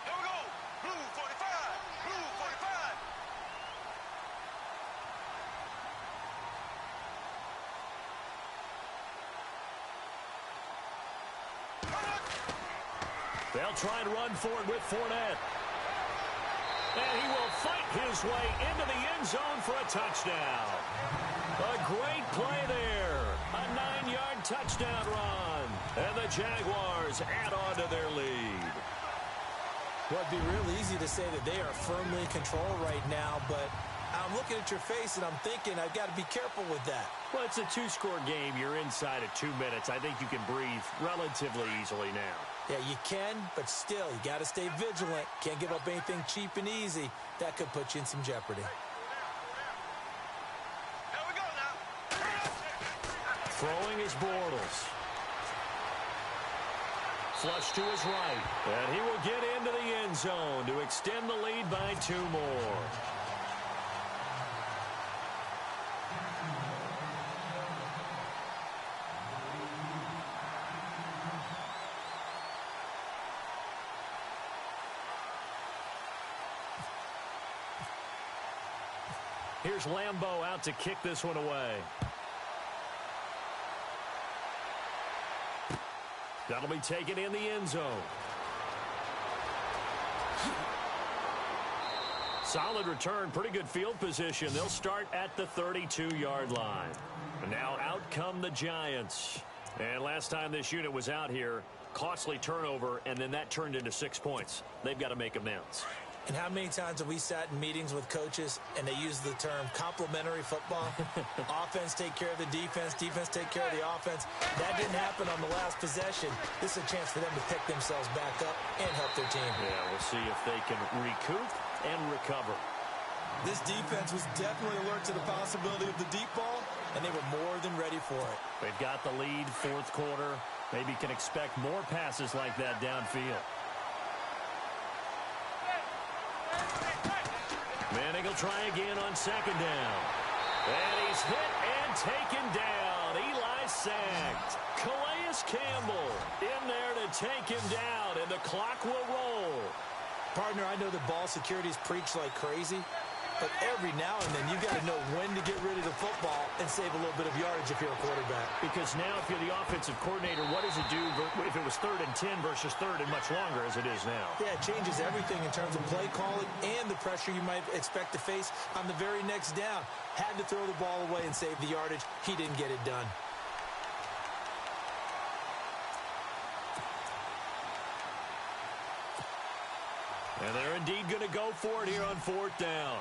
Here we go. Blue 45. Blue 45. They'll try and run for it with Fournette. And he will fight his way into the end zone for a touchdown. A great play there. A 9-yard touchdown run. And the Jaguars add on to their lead. Well, it'd be real easy to say that they are firmly in control right now, but I'm looking at your face and I'm thinking I've got to be careful with that. Well, it's a 2-score game. You're inside of 2 minutes. I think you can breathe relatively easily now. Yeah, you can, but still, you got to stay vigilant. Can't give up anything cheap and easy. That could put you in some jeopardy. Here we go now. Throwing is Bortles. Flush to his right. And he will get into the end zone to extend the lead by 2 more. Here's Lambeau out to kick this one away. That'll be taken in the end zone. Solid return, pretty good field position. They'll start at the 32-yard line. And now out come the Giants. And last time this unit was out here, costly turnover, and then that turned into 6 points. They've got to make amends. And how many times have we sat in meetings with coaches and they use the term complementary football? Offense take care of the defense, defense take care of the offense. That didn't happen on the last possession. This is a chance for them to pick themselves back up and help their team. Yeah, we'll see if they can recoup and recover. This defense was definitely alert to the possibility of the deep ball, and they were more than ready for it. They've got the lead, fourth quarter. Maybe can expect more passes like that downfield. Manning will try again on second down. And he's hit and taken down. Eli sacked. Calais Campbell in there to take him down, and the clock will roll. Partner, I know that ball security's preached like crazy, but every now and then you got to know when to get rid of the football and save a little bit of yardage if you're a quarterback. Because now if you're the offensive coordinator, what does it do if it was 3rd and 10 versus 3rd and much longer as it is now? Yeah, it changes everything in terms of play calling and the pressure you might expect to face on the very next down. Had to throw the ball away and save the yardage. He didn't get it done. And they're indeed going to go for it here on 4th down.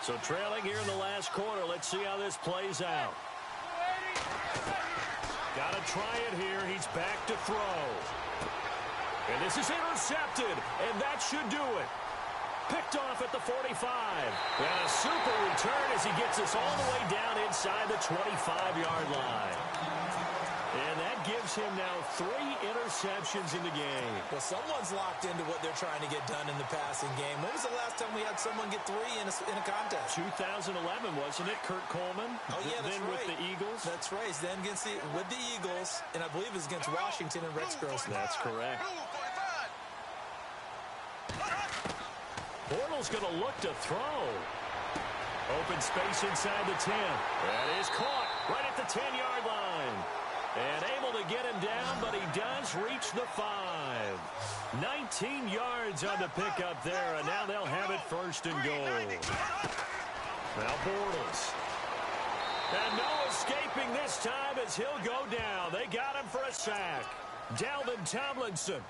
So trailing here in the last quarter. Let's see how this plays out. Got to try it here. He's back to throw. And this is intercepted. And that should do it. Picked off at the 45. And a super return as he gets us all the way down inside the 25-yard line. And that gives him now 3 interceptions in the game. Well, someone's locked into what they're trying to get done in the passing game. When was the last time we had someone get 3 in a contest? 2011, wasn't it? Kurt Coleman? Oh, yeah, that's then right. with the Eagles? That's right. Then with the Eagles, and I believe it was against Washington and Rex Grossman. That's correct. Bortles going to look to throw. Open space inside the 10. That is caught right at the 10-yard line. And able to get him down, but he does reach the 5. 19 yards on the pickup there, and now they'll have it 1st and goal. Now Bortles. And no escaping this time as he'll go down. They got him for a sack. Dalvin Tomlinson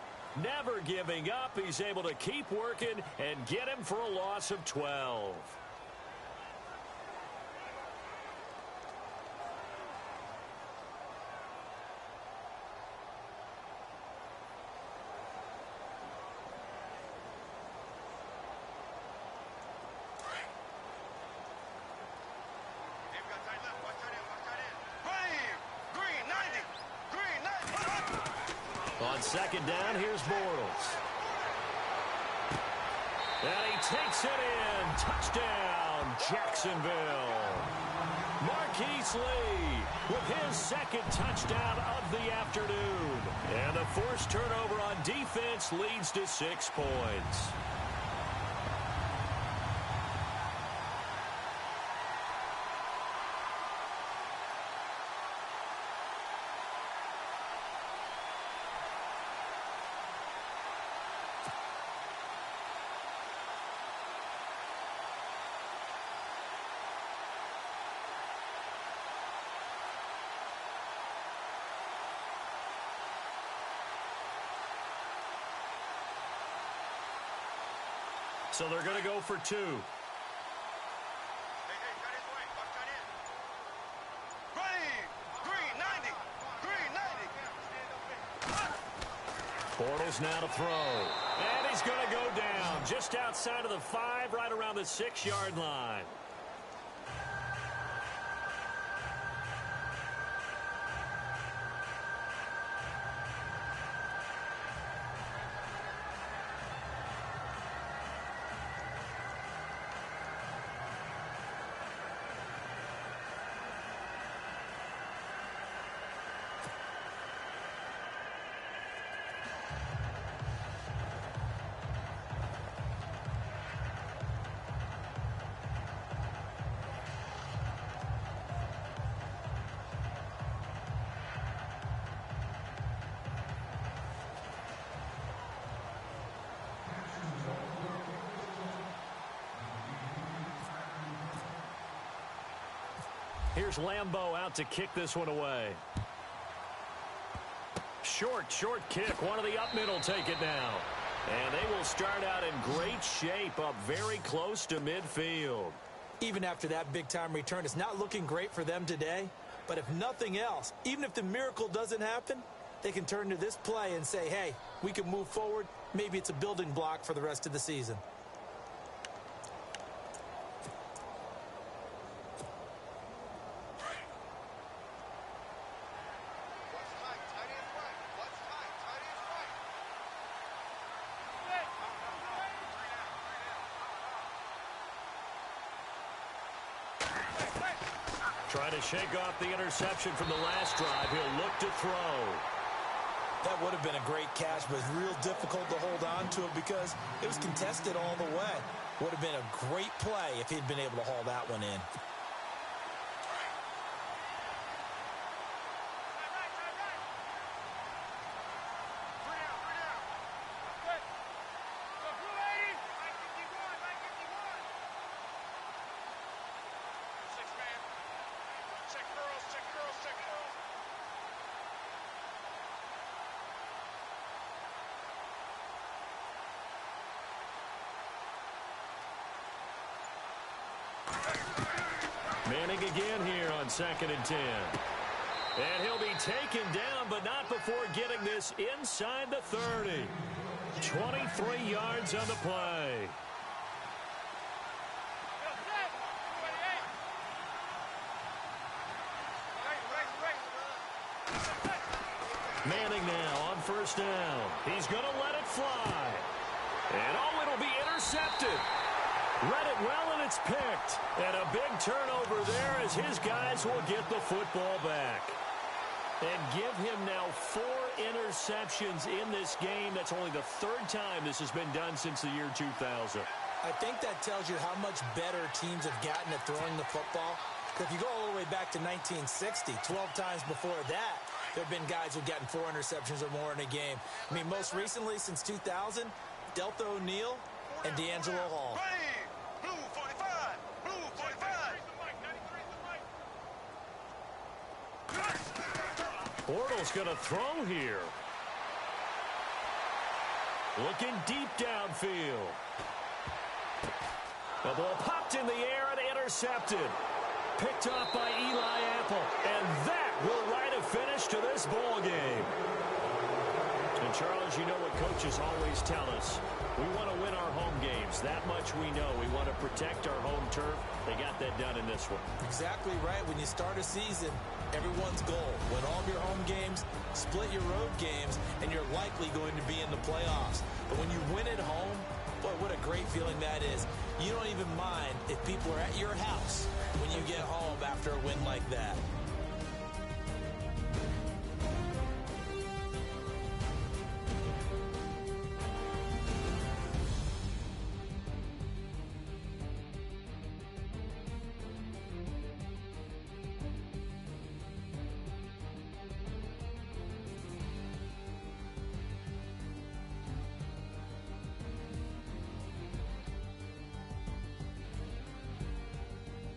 never giving up. He's able to keep working and get him for a loss of 12. On second down, here's Bortles. And he takes it in. Touchdown, Jacksonville. Marquise Lee with his 2nd touchdown of the afternoon. And the forced turnover on defense leads to 6 points. So they're going to go for 2. Bortles now to throw. And he's going to go down just outside of the 5, right around the 6-yard line. Here's Lambeau out to kick this one away. Short kick. One of the up middle take it now. And they will start out in great shape, up very close to midfield. Even after that big-time return, it's not looking great for them today. But if nothing else, even if the miracle doesn't happen, they can turn to this play and say, hey, we can move forward. Maybe it's a building block for the rest of the season. Trying to shake off the interception from the last drive. He'll look to throw. That would have been a great catch, but it's real difficult to hold on to it because it was contested all the way. Would have been a great play if he'd been able to haul that one in. Manning again here on 2nd and 10. And he'll be taken down, but not before getting this inside the 30. 23 yards on the play. Manning now on 1st down. He's going to let it fly. And it'll be intercepted. Read it well, and it's picked. And a big turnover there as his guys will get the football back. And give him now 4 interceptions in this game. That's only the 3rd time this has been done since the year 2000. I think that tells you how much better teams have gotten at throwing the football. If you go all the way back to 1960, 12 times before that, there have been guys who've gotten 4 interceptions or more in a game. I mean, most recently, since 2000, Delta O'Neal and D'Angelo Hall. Blue 45. Blue 45. Bortles going to throw here. Looking deep downfield. The ball popped in the air and intercepted. Picked off by Eli Apple. And that will write a finish to this ball game. And Charles, you know what coaches always tell us. We want to win our home games. That much we know. We want to protect our home turf. They got that done in this one. Exactly right. When you start a season, everyone's goal, win all of your home games, split your road games, and you're likely going to be in the playoffs. But when you win at home, boy, what a great feeling that is. You don't even mind if people are at your house when you get home after a win like that.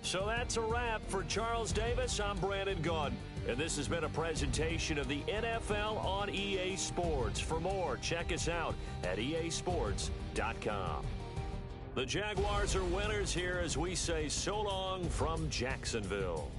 So that's a wrap for Charles Davis. I'm Brandon Gaudin, and this has been a presentation of the NFL on EA Sports. For more, check us out at easports.com. The Jaguars are winners here as we say so long from Jacksonville.